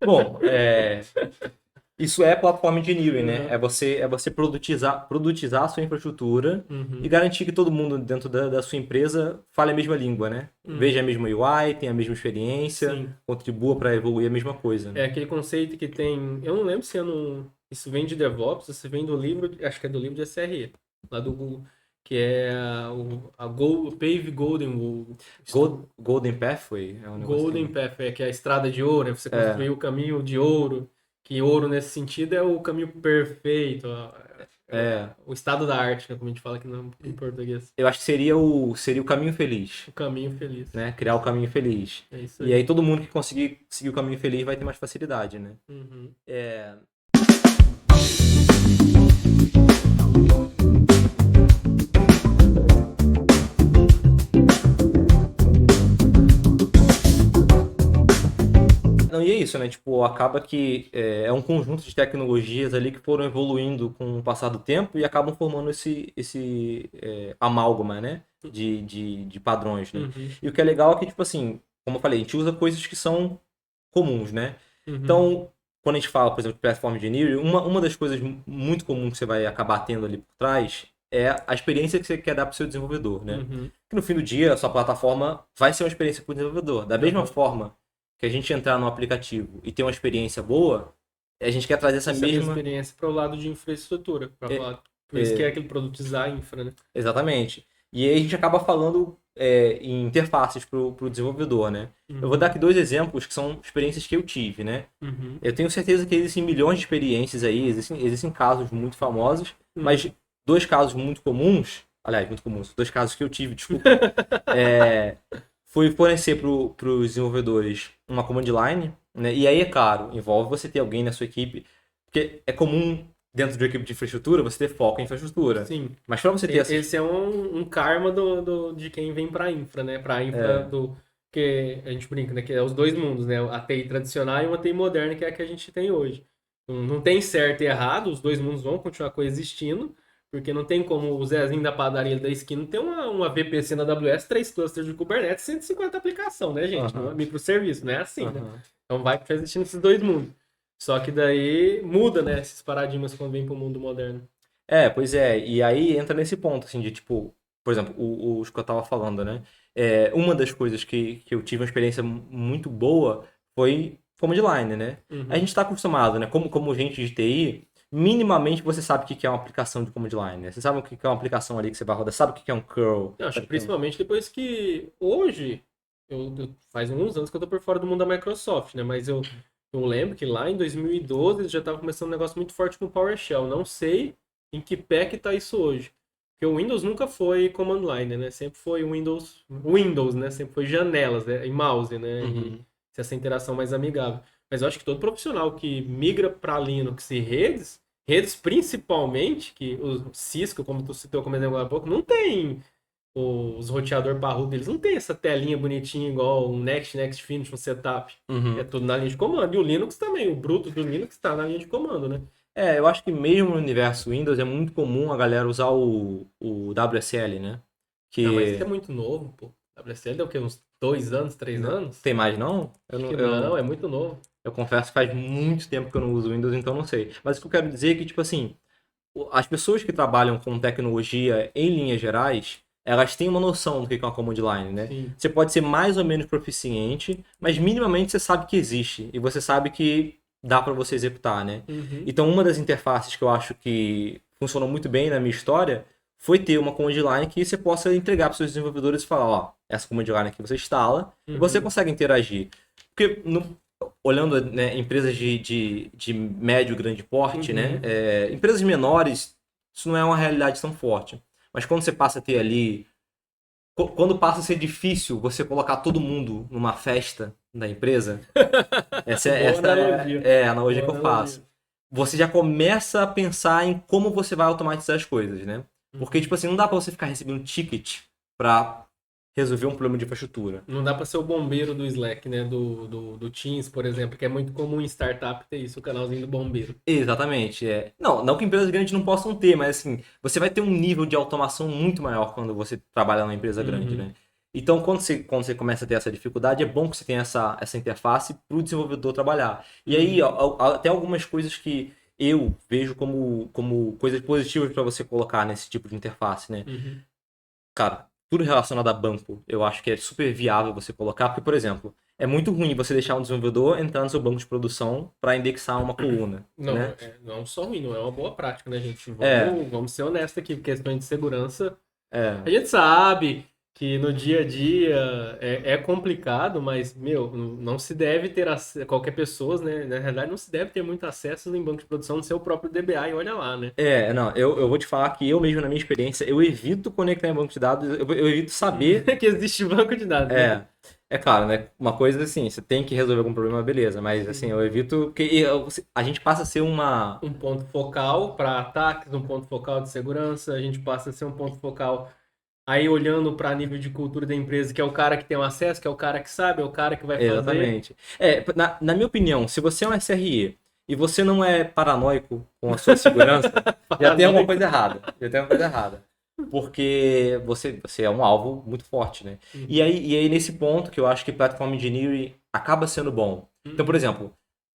Bom, isso é plataforma engineering, né? Uhum. É você produtizar a sua infraestrutura e Uhum. garantir que todo mundo dentro da sua empresa fale a mesma língua, né? Veja a Uhum. mesma UI, tenha a mesma experiência, Sim. contribua para evoluir a mesma coisa, É né? aquele conceito que tem. Eu não lembro se é isso vem de DevOps, ou se vem do livro, acho que é do livro de SRE, lá do Google, que é Pave Golden Rule. Golden Pathway é um negócio Golden assim. Path, que é a estrada de ouro, né? Você É, construiu o caminho de ouro, que ouro nesse sentido é o caminho perfeito, é. o estado da arte, né? Como a gente fala aqui em português. Eu acho que seria o caminho feliz, O caminho feliz. né? É Criar o isso aí. caminho feliz. É isso E aí. aí todo mundo que conseguir seguir o caminho feliz vai ter mais facilidade, né? Uhum. É, Não, e é isso, né? Tipo, acaba que é um conjunto de tecnologias ali que foram evoluindo com o passar do tempo e acabam formando esse amálgama, né? De padrões, né? Uhum. E o que é legal é que, tipo assim, como eu falei, a gente usa coisas que são comuns, né? Uhum. Então, quando a gente fala, por exemplo, de Platform Engineering, uma das coisas muito comuns que você vai acabar tendo ali por trás é a experiência que você quer dar para o seu desenvolvedor, né? Uhum. Que no fim do dia, a sua plataforma vai ser uma experiência para o desenvolvedor. Da mesma Aham. forma que a gente entrar no aplicativo e ter uma experiência boa, a gente quer trazer essa Essa mesma mesma. experiência para o lado de infraestrutura, é, por isso que é é, aquele produtizar a infra, né? Exatamente. E aí a gente acaba falando em interfaces para o desenvolvedor, né? Eu vou dar Uhum. aqui dois exemplos que são experiências que eu tive, né? Uhum. Eu tenho certeza que existem milhões de experiências aí, existem casos muito famosos, mas Uhum. dois casos muito comuns, aliás, muito comuns, dois casos que eu tive, desculpa, foi fornecer para os desenvolvedores uma command line, né? E aí, é claro, envolve você ter alguém na sua equipe, porque é comum dentro de uma equipe de infraestrutura você ter foco em infraestrutura. Sim. Mas para você ter essas. Esse é um karma de quem vem para infra, né? Para infra É, do que a gente brinca, né? Que é os dois mundos, né? A TI tradicional e uma TI moderna, que é a que a gente tem hoje. Não tem certo e errado, os dois mundos vão continuar coexistindo, porque não tem como o Zezinho da padaria da esquina ter uma VPC na AWS, 3 clusters de Kubernetes, 150 aplicação, né, gente? Não é aham, microserviço, não é assim, né? aham. Então vai coexistindo esses dois mundos. Só que daí muda, né? Esses paradigmas quando vem para o mundo moderno. Pois é, e aí entra nesse ponto, assim, de tipo, por exemplo, os que eu tava falando, né? Uma das coisas que eu tive uma experiência muito boa foi command line, né? A gente Uhum. está acostumado, né? Como gente de TI, minimamente você sabe o que é uma aplicação de command line, né? Você sabe o que é uma aplicação ali que você vai rodar, sabe o que é um curl, Eu acho que sabe o que é um... principalmente depois que hoje, faz alguns anos que eu tô por fora do mundo da Microsoft, né? Mas eu lembro que lá em 2012 eles já estavam começando um negócio muito forte com o PowerShell. Não sei em que pé que tá isso hoje. Porque o Windows nunca foi command line, né? Sempre foi Windows, né? Sempre foi janelas, né? E mouse, né? E Uhum. essa interação mais amigável. Mas eu acho que todo profissional que migra para Linux e redes principalmente, que o Cisco, como tu citou como exemplo há pouco, não tem os roteador parrudo deles, não tem essa telinha bonitinha igual um Next Finish, um setup. É Uhum. tudo na linha de comando. E o Linux também, o bruto do Linux está na linha de comando, né? Eu acho que mesmo no universo Windows é muito comum a galera usar o WSL, né? Não, mas isso é Que muito novo, pô. WSL deu o quê? Uns 2 anos, 3 anos? tem mais não? Eu Acho não, que eu, não, é muito novo. Eu confesso que faz muito tempo que eu não uso Windows, então não sei. Mas o que eu quero dizer é que, tipo assim, as pessoas que trabalham com tecnologia em linhas gerais, elas têm uma noção do que é uma command line, né? Sim. Você pode ser mais ou menos proficiente, mas minimamente você sabe que existe e você sabe que dá para você executar, né? Uhum. Então, uma das interfaces que eu acho que funcionou muito bem na minha história foi ter uma command line que você possa entregar para os seus desenvolvedores e falar, ó, essa command line aqui você instala e você Uhum. consegue interagir. Porque olhando, né, empresas de médio, grande porte, né, Uhum. empresas menores, isso não é uma realidade tão forte. Mas quando você passa a ter ali, quando passa a ser difícil você colocar todo mundo numa festa da empresa, essa é, Boa essa é, analogia. é a analogia Boa que eu analogia. faço. Você já começa a pensar em como você vai automatizar as coisas, né? Porque, Uhum. tipo assim, não dá pra você ficar recebendo ticket pra resolver um problema de infraestrutura. Não dá para ser o bombeiro do Slack, né? Do Teams, por exemplo, que é muito comum em startup ter isso, o canalzinho do bombeiro. Exatamente, Não que empresas grandes não possam ter, mas assim, você vai ter um nível de automação muito maior quando você trabalha numa empresa grande, Uhum. né? Então, quando você começa a ter essa dificuldade, é bom que você tenha essa interface para o desenvolvedor trabalhar. E aí, até algumas coisas que eu vejo como coisas positivas para você colocar nesse tipo de interface, né? Uhum. Cara, tudo relacionado a banco, eu acho que é super viável você colocar, porque, por exemplo, é muito ruim você deixar um desenvolvedor entrar no seu banco de produção para indexar uma coluna, Não, né? não só ruim, não é uma boa prática, né, gente? É, Vamos ser honestos aqui, por questões de segurança. A é, gente sabe que no dia a dia é complicado, mas, meu, não se deve ter qualquer pessoa, né? Na realidade, não se deve ter muito acesso em banco de produção no seu próprio DBA e olha lá, né? não, eu vou te falar que eu mesmo, na minha experiência, eu evito conectar em banco de dados, eu evito saber. Que existe banco de dados, né? É, é claro, né? Uma coisa assim, você tem que resolver algum problema, beleza, mas assim, eu evito que a gente passa a ser uma. Um ponto focal para ataques, um ponto focal de segurança, a gente passa a ser um ponto focal aí olhando para nível de cultura da empresa, que é o cara que tem o acesso, que é o cara que sabe, é o cara que vai fazer. Exatamente. Na minha opinião, se você é um SRE e você não é paranoico com a sua segurança, já tem alguma coisa errada. Já tem alguma coisa errada. Porque você é um alvo muito forte, né? E Uhum, aí, nesse ponto que eu acho que Platform Engineering acaba sendo bom. Então, por uhum, exemplo,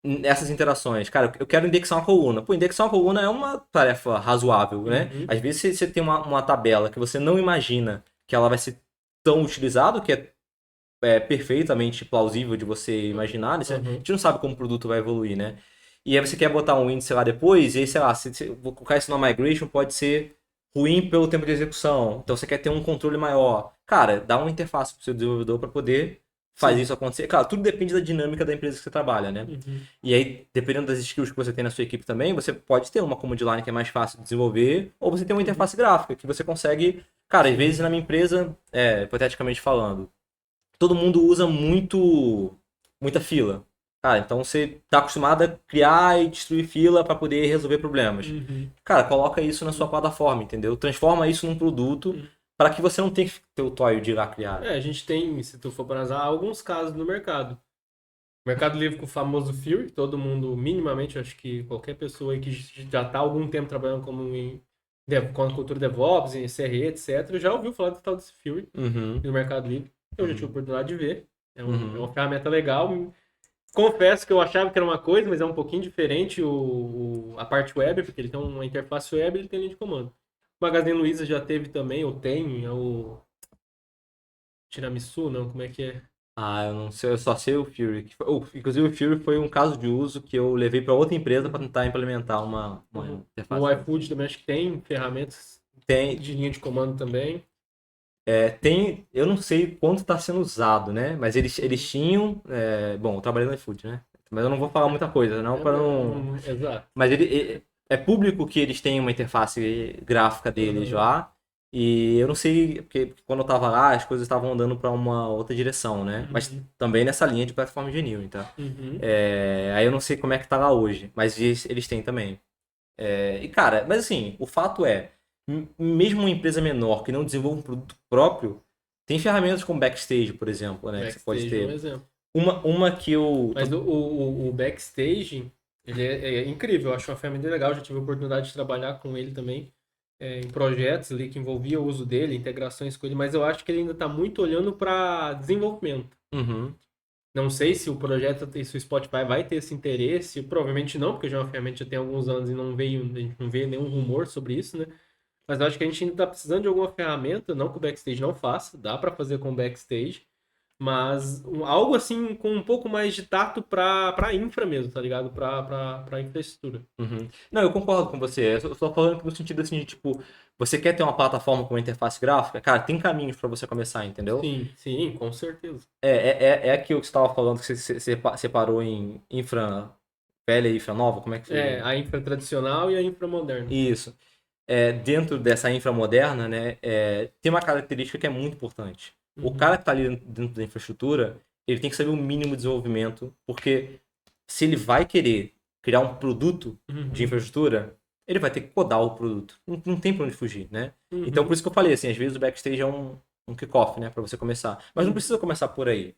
nessas interações, cara, eu quero indexar uma coluna. Pô, indexar uma coluna é uma tarefa razoável, né? uhum, Às vezes você tem uma tabela que você não imagina que ela vai ser tão utilizada, que é perfeitamente plausível de você imaginar, né? A uhum. gente não sabe como o produto vai evoluir, né? E aí você quer botar um índice lá depois, e aí, sei lá, se vou colocar isso na migration, pode ser ruim pelo tempo de execução. Então você quer ter um controle maior. Cara, dá uma interface para o seu desenvolvedor para poder fazer Sim. isso acontecer. Claro, tudo depende da dinâmica da empresa que você trabalha, né? Uhum, E aí, dependendo das skills que você tem na sua equipe também, você pode ter uma command line que é mais fácil de desenvolver, ou você tem uma uhum. interface gráfica que você consegue. Cara, às vezes Sim. na minha empresa, hipoteticamente falando, todo mundo usa muita fila. Cara, então você tá acostumado a criar e destruir fila para poder resolver problemas. Uhum, Cara, coloca isso na sua plataforma, entendeu? Transforma isso num produto uhum. para que você não tenha que ter o toil de ir lá criar. A gente tem, se tu for analisar, alguns casos no mercado. Mercado Livre com o famoso Fury, todo mundo, minimamente, acho que qualquer pessoa aí que já está há algum tempo trabalhando com a cultura DevOps, em CRE, etc., já ouviu falar do tal desse Fury Uhum, no Mercado Livre. Eu já tive a uhum, oportunidade de ver. É uhum. uma ferramenta legal. Confesso que eu achava que era uma coisa, mas é um pouquinho diferente a parte web, porque ele tem uma interface web e ele tem linha de comando. O Magazine Luiza já teve também, ou tem, é o Tiramisu, não, como é que é? Ah, eu não sei, eu só sei o Fury. Inclusive o Fury foi um caso de uso que eu levei para outra empresa para tentar implementar uma Uhum. No interface. iFood também acho que tem ferramentas Tem, de linha de comando também. eu não sei quanto está sendo usado, né? Mas eles Uhum. tinham, bom, eu trabalhei no iFood, né? Mas eu não vou falar muita coisa, não para não. Exato. Mas é público que eles têm uma interface gráfica deles Uhum. lá. E eu não sei, porque quando eu tava lá, as coisas estavam andando para uma outra direção, né? Mas Uhum. também nessa linha de Platform Engineering, tá? Uhum. Aí eu não sei como é que tá lá hoje, mas eles têm também. E cara, mas assim, o fato é, mesmo uma empresa menor que não desenvolve um produto próprio, tem ferramentas como Backstage, por exemplo, né? Que você pode Backstage é um ter. exemplo. Uma que eu. Mas o Backstage, ele é incrível. Eu acho uma ferramenta legal. Já tive a oportunidade de trabalhar com ele também em projetos ali que envolvia o uso dele, integrações com ele. Mas eu acho que ele ainda está muito olhando para desenvolvimento. Uhum, Não sei se o projeto, se o Spotify vai ter esse interesse, provavelmente não, porque já é uma ferramenta que já tem alguns anos e a gente não vê nenhum rumor sobre isso, né? Mas eu acho que a gente ainda está precisando de alguma ferramenta, não que o Backstage não faça, dá para fazer com o Backstage, mas algo assim com um pouco mais de tato para infra mesmo, tá ligado? Para infraestrutura. uhum. Não, eu concordo com você. Eu só falando no sentido assim, de, tipo, você quer ter uma plataforma com uma interface gráfica? Cara, tem caminhos para você começar, entendeu? Sim, sim, com certeza. É aquilo que você estava falando, que você separou em infra velha e infra nova, como é que É, foi? a infra tradicional e a infra moderna. Isso. Dentro dessa infra moderna, né, tem uma característica que é muito importante. O cara Uhum, que está ali dentro da infraestrutura, ele tem que saber o mínimo de desenvolvimento, porque se ele vai querer criar um produto de uhum, infraestrutura, ele vai ter que codar o produto. Não tem para onde fugir, né? Então, por uhum, isso que eu falei, assim, às vezes o backstage é um kickoff, né, para você começar. Mas não uhum. precisa começar por aí.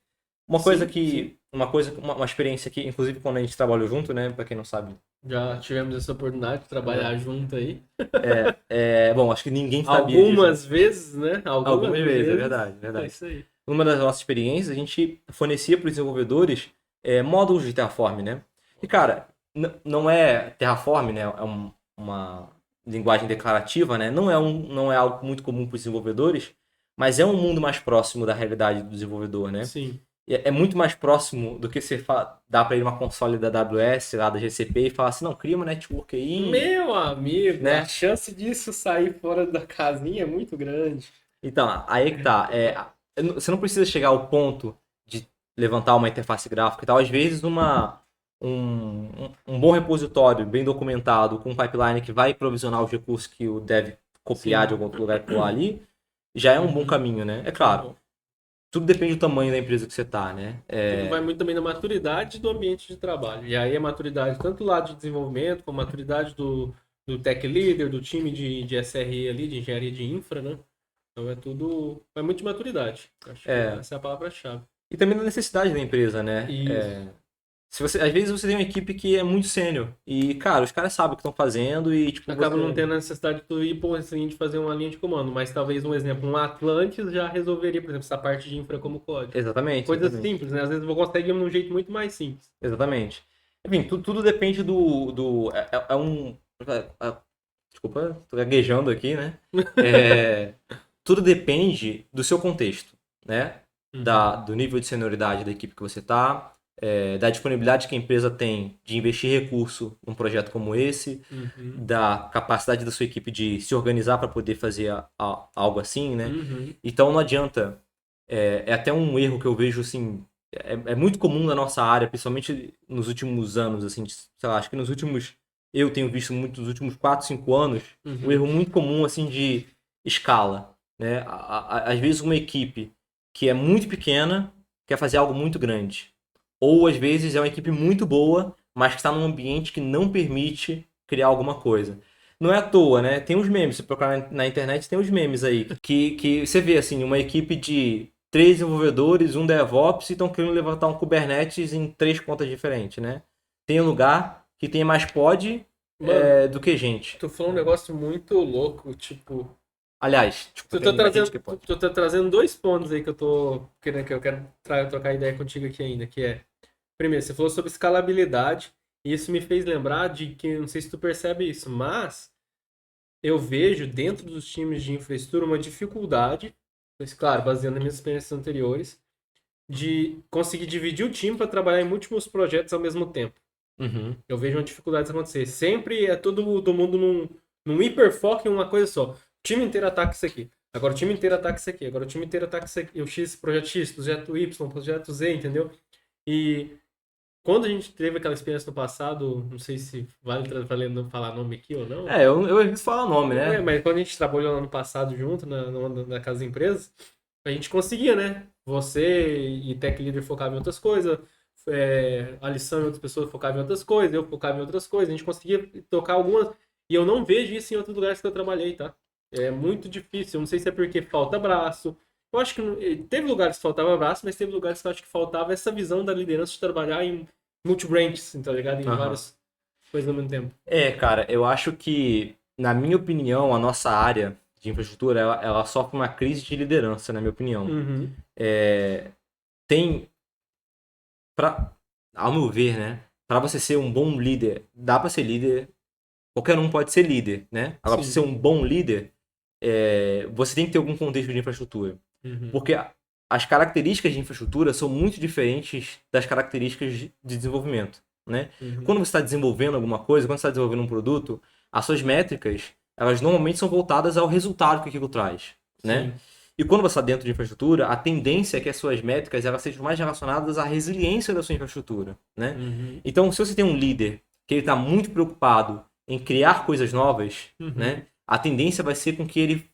Uma coisa Sim, que, sim. uma experiência que, inclusive quando a gente trabalhou junto, né, pra quem não sabe, Já tivemos essa oportunidade de trabalhar junto aí. bom, acho que ninguém sabia disso, né? Algumas vezes, né? Algumas Algumas vezes, é vezes. verdade, é É verdade. isso aí. Numa das nossas experiências, a gente fornecia para os desenvolvedores módulos de Terraform, né? E, cara, não é Terraform, né? É uma linguagem declarativa, né? Não é algo muito comum para os desenvolvedores, mas é um mundo mais próximo da realidade do desenvolvedor, né? Sim. É muito mais próximo do que você dá para ele uma console da AWS, lá da GCP, e falar assim, não, cria uma network aí, Meu amigo, a né? chance disso sair fora da casinha é muito grande. Então, aí é que tá. Você não precisa chegar ao ponto de levantar uma interface gráfica e tal. Às vezes, um bom repositório, bem documentado, com um pipeline que vai provisionar os recursos que o dev copiar de Sim. algum outro lugar e pular ali, já é um bom Uhum. caminho, né? É É claro, bom. tudo depende do tamanho da empresa que você tá, né? Tudo vai muito também da maturidade do ambiente de trabalho. E aí a maturidade, tanto do lado de desenvolvimento, como a maturidade do tech leader, do time de SRE ali, de engenharia de infra, né? Então é tudo. Vai muito de maturidade. Acho que É, essa é a palavra-chave. e também da necessidade da empresa, né? Isso. Se você, às vezes você tem uma equipe que é muito sênior e, cara, os caras sabem o que estão fazendo e, tipo, Acaba não você... tendo a necessidade de tu ir por assim, de fazer uma linha de comando, mas talvez um exemplo, um Atlantis já resolveria, por exemplo, essa parte de infra como código. Exatamente, Coisas exatamente. simples, né? Às vezes eu consegue de um jeito muito mais simples. Exatamente. Enfim, tudo depende é um. Desculpa, tô gaguejando aqui, né? É, tudo depende do seu contexto, né? Uhum, Do nível de senioridade da equipe que você tá, da disponibilidade que a empresa tem de investir recurso num projeto como esse, uhum, da capacidade da sua equipe de se organizar para poder fazer algo assim, né? uhum. Então não adianta. É até um erro que eu vejo assim. É muito comum na nossa área, principalmente nos últimos anos, assim, sei lá, acho que nos últimos. Eu tenho visto muito nos últimos 4 5 anos, um Uhum. erro muito comum, assim, de escala, né? Às vezes uma equipe que é muito pequena quer fazer algo muito grande. Ou às vezes é uma equipe muito boa, mas que está num ambiente que não permite criar alguma coisa. Não é à toa, né? Tem uns memes, se procurar na internet, tem uns memes aí. Que você vê, assim, uma equipe de 3 desenvolvedores, um DevOps e estão querendo levantar um Kubernetes em 3 contas diferentes, né? Tem um lugar que tem mais pod Mano, do que gente. tu falou um negócio muito louco, tipo, Aliás, desculpa, tu tá tem mais gente trazendo, que pode. tu tá trazendo dois pontos aí que eu tô querendo, que eu quero trocar ideia contigo aqui ainda, que é, primeiro, você falou sobre escalabilidade, e isso me fez lembrar de que, não sei se tu percebe isso, mas eu vejo dentro dos times de infraestrutura uma dificuldade, mas claro, baseando nas minhas experiências anteriores, de conseguir dividir o time para trabalhar em múltiplos projetos ao mesmo tempo. Uhum. Eu vejo uma dificuldade de acontecer. Sempre é todo mundo num hiperfoco em uma coisa só. O time inteiro ataca isso aqui. Agora o time inteiro ataca isso aqui. Agora o time inteiro ataca isso aqui. O X, projeto X, projeto Y, projeto Z, entendeu? E quando a gente teve aquela experiência no passado, não sei se vale valendo falar nome aqui ou não, Eu evito falar o nome, né? mas quando a gente trabalhou lá no passado junto, na casa das empresas, a gente conseguia, né? Você e Tech Leader focavam em outras coisas, a lição e outras pessoas focavam em outras coisas, eu focava em outras coisas, a gente conseguia tocar algumas, e eu não vejo isso em outros lugares que eu trabalhei, tá? É muito difícil, eu não sei se é porque falta braço, eu acho que teve lugares que faltava braço, mas teve lugares que eu acho que faltava essa visão da liderança de trabalhar em multi-branches, tá ligado? Em Aham. várias coisas ao mesmo tempo. Cara, eu acho que, na minha opinião, a nossa área de infraestrutura, ela sofre uma crise de liderança, na minha opinião. Uhum. Tem, pra, ao meu ver, né? Para você ser um bom líder, dá para ser líder, qualquer um pode ser líder, né? Agora, para você ser Sim. um bom líder, você tem que ter algum contexto de infraestrutura. Uhum. Porque as características de infraestrutura são muito diferentes das características de desenvolvimento, né? Uhum. Quando você está desenvolvendo alguma coisa, quando você está desenvolvendo um produto, as suas métricas, elas normalmente são voltadas ao resultado que aquilo traz, né? Sim. E quando você está dentro de infraestrutura, a tendência é que as suas métricas elas sejam mais relacionadas à resiliência da sua infraestrutura, né? Uhum. Então, se você tem um líder que ele está muito preocupado em criar coisas novas, Uhum. né? A tendência vai ser com que ele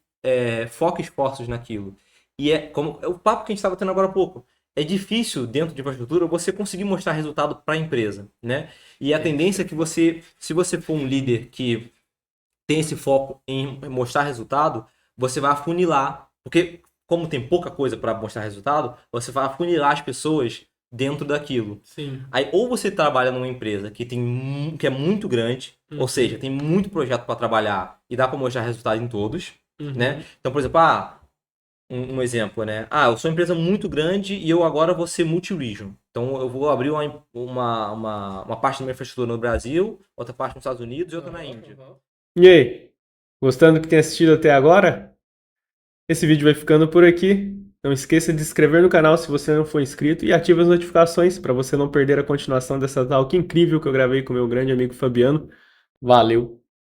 foque esforços naquilo. E como é o papo que a gente estava tendo agora há pouco. É difícil, dentro de infraestrutura, você conseguir mostrar resultado para a empresa, né? E a É tendência é difícil. que você, se você for um líder que tem esse foco em mostrar resultado, você vai afunilar. Porque como tem pouca coisa para mostrar resultado, você vai afunilar as pessoas dentro daquilo. Sim. Aí, ou você trabalha numa empresa que é muito grande, ou seja, tem muito projeto para trabalhar e dá para mostrar resultado em todos, né? Então, por exemplo, um exemplo, né? Eu sou uma empresa muito grande e eu agora vou ser multi-region. Então, eu vou abrir uma parte da minha infraestrutura no Brasil, outra parte nos Estados Unidos e outra na Índia. E aí, gostando do que tem assistido até agora? Esse vídeo vai ficando por aqui. Não esqueça de se inscrever no canal se você não for inscrito e ative as notificações para você não perder a continuação dessa talk incrível que eu gravei com meu grande amigo Fabiano. Valeu!